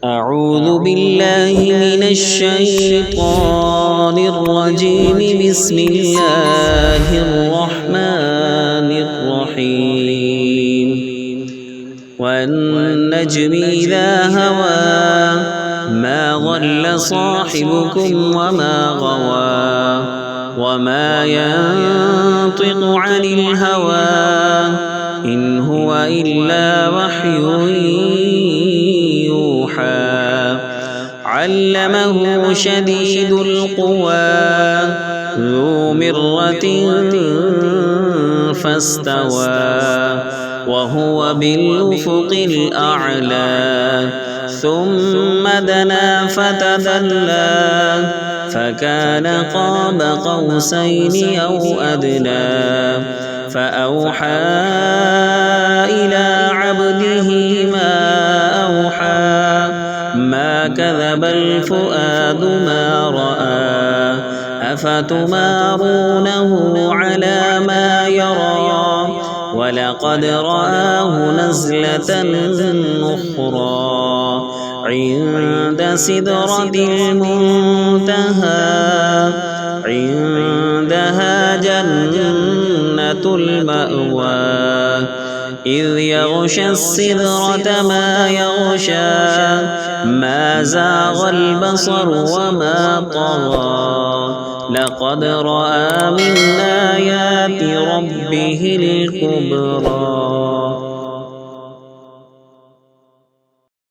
أعوذ بالله من الشيطان الرجيم. بسم الله الرحمن الرحيم. والنجم إذا هوى ما ضل صاحبكم وما غوى وما ينطق عن الهوى إن هو إلا وحي يوحى. علمه شديد القوى ذو مرة فاستوى وهو بالأفق الأعلى. ثم دنا فتدلى فكان قاب قوسين أو أدنى. فأوحى إلى عبده ما أوحى ما كذب الفؤاد ما رأى. أفتمارونه على ما يرى ولقد رآه نزلة أخرى عند سدرة المنتهى. عندها جنة المأوى إذ يغشى السدرة ما يغشى. ما زاغ البصر وما طغى لقد رأى من آيات ربه الكبرى.